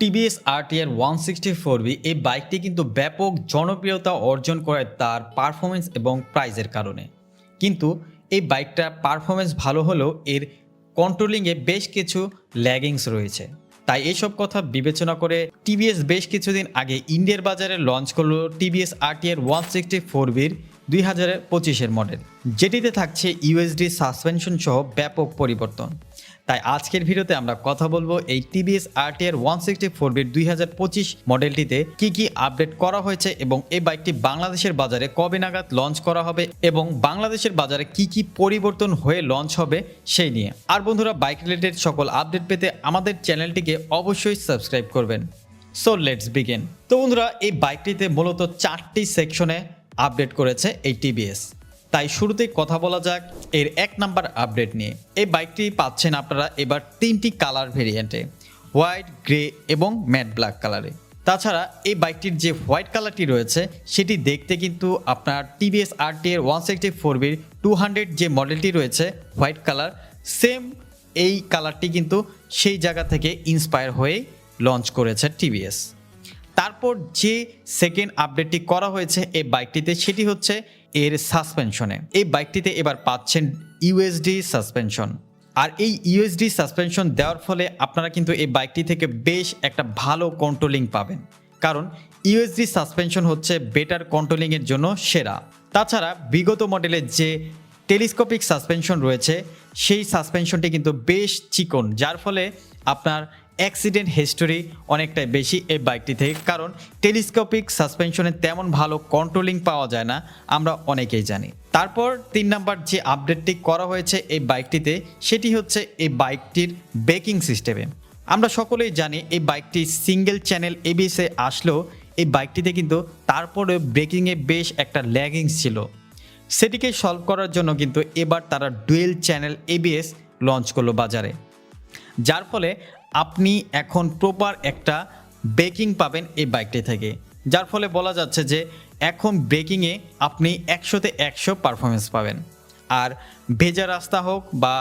TVS RTR 164বি এই বাইকটি কিন্তু ব্যাপক জনপ্রিয়তা অর্জন করে তার পারফরমেন্স এবং প্রাইজের কারণে। কিন্তু এই বাইকটার পারফরমেন্স ভালো হলেও এর কন্ট্রোলিংয়ে বেশ কিছু ল্যাগিংস রয়েছে। তাই এইসব কথা বিবেচনা করে টিভিএস বেশ কিছুদিন আগে ইন্ডিয়ার বাজারে লঞ্চ করলো টিভিএস আরটিআর 164বির 2025-এর মডেল, যেটিতে থাকছে ইউএসডি সাসপেনশন সহ ব্যাপক পরিবর্তন। তাই আজকের ভিডিওতে আমরা কথা বলবো এই টিভিএস আরটিআর 164বির 2025 মডেলটিতে কি আপডেট করা হয়েছে এবং এই বাইকটি বাংলাদেশের বাজারে কবে নাগাদ লঞ্চ করা হবে এবং বাংলাদেশের বাজারে কি পরিবর্তন হয়ে লঞ্চ হবে সেই নিয়ে। আর বন্ধুরা, বাইক রিলেটেড সকল আপডেট পেতে আমাদের চ্যানেলটিকে অবশ্যই সাবস্ক্রাইব করবেন। So let's begin. তো বন্ধুরা, এই বাইকটিতে মূলত 4টি সেকশনে আপডেট করেছে এই টিভিএস। তাই শুরুতেই কথা বলা যাক এর 1 নাম্বার আপডেট নিয়ে। এই বাইকটি পাচ্ছেন আপনারা এবার 3টি কালার ভেরিয়েন্টে, হোয়াইট, গ্রে এবং ম্যাট ব্ল্যাক কালারে। তাছাড়া এই বাইকটির যে হোয়াইট কালারটি রয়েছে সেটি দেখতে কিন্তু আপনার টিভিএস আরটিআর 164বির 200 যে মডেলটি রয়েছে হোয়াইট কালার, সেম এই কালারটি কিন্তু সেই জায়গা থেকে ইন্সপায়ার হয়ে লঞ্চ করেছে টিভিএস। তারপর যে সেকেন্ড আপডেটটি করা হয়েছে এই বাইকটিতে সেটি হচ্ছে এর সাসপেনশনে। এই বাইকটিতে এবার পাচ্ছেন ইউএসডি সাসপেনশন। আর এই ইউএসডি সাসপেনশন দেওয়ার ফলে আপনারা কিন্তু এই বাইকটি থেকে বেশ একটা ভালো কন্ট্রোলিং পাবেন, কারণ ইউএসডি সাসপেনশন হচ্ছে বেটার কন্ট্রোলিংয়ের জন্য সেরা। তাছাড়া বিগত মডেলের যে টেলিস্কোপিক সাসপেনশন রয়েছে সেই সাসপেনশনটি কিন্তু বেশ চিকন, যার ফলে আপনার অ্যাক্সিডেন্ট হিস্টোরি অনেকটাই বেশি এই বাইকটি থেকে, কারণ টেলিস্কোপিক সাসপেনশনে তেমন ভালো কন্ট্রোলিং পাওয়া যায় না, আমরা অনেকেই জানি। তারপর 3 নাম্বার যে আপডেটটি করা হয়েছে এই বাইকটিতে সেটি হচ্ছে এই বাইকটির ব্রেকিং সিস্টেমে। আমরা সকলেই জানি এই বাইকটি সিঙ্গেল চ্যানেল এবিএসে আসলেও এই বাইকটিতে কিন্তু তারপরে ব্রেকিংয়ে বেশ একটা ল্যাগিংস ছিল। সেটিকে সলভ করার জন্য কিন্তু এবার তারা ডুয়েল চ্যানেল এবিএস লঞ্চ করলো বাজারে, যার ফলে আপনি এখন প্রপার একটা ব্রেকিং পাবেন এই বাইকটি থেকে, যার ফলে বলা যাচ্ছে যে এখন ব্রেকিংয়ে আপনি 100তে 100 পারফরমেন্স পাবেন। আর ভেজা রাস্তা হোক বা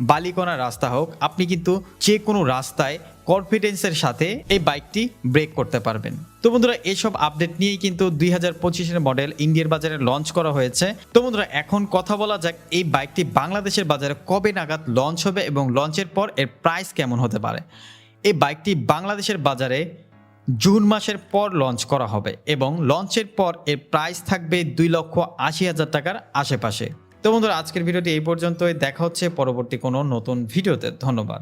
বালিকণা রাস্তা হোক, আপনি কিন্তু যে কোনো রাস্তায় কনফিডেন্সের সাথে এই বাইকটি ব্রেক করতে পারবেন। তো বন্ধুরা, এসব আপডেট নিয়েই কিন্তু 2025-এর মডেল ইন্ডিয়ার বাজারে লঞ্চ করা হয়েছে। তো বন্ধুরা, এখন কথা বলা যাক এই বাইকটি বাংলাদেশের বাজারে কবে নাগাদ লঞ্চ হবে এবং লঞ্চের পর এর প্রাইস কেমন হতে পারে। এই বাইকটি বাংলাদেশের বাজারে জুন মাসের পর লঞ্চ করা হবে এবং লঞ্চের পর এর প্রাইস থাকবে 2,80,000 টাকার আশেপাশে। তো বন্ধুরা, আজকের ভিডিওটি এই পর্যন্তই। দেখা হচ্ছে পরবর্তী কোনো নতুন ভিডিওতে। ধন্যবাদ।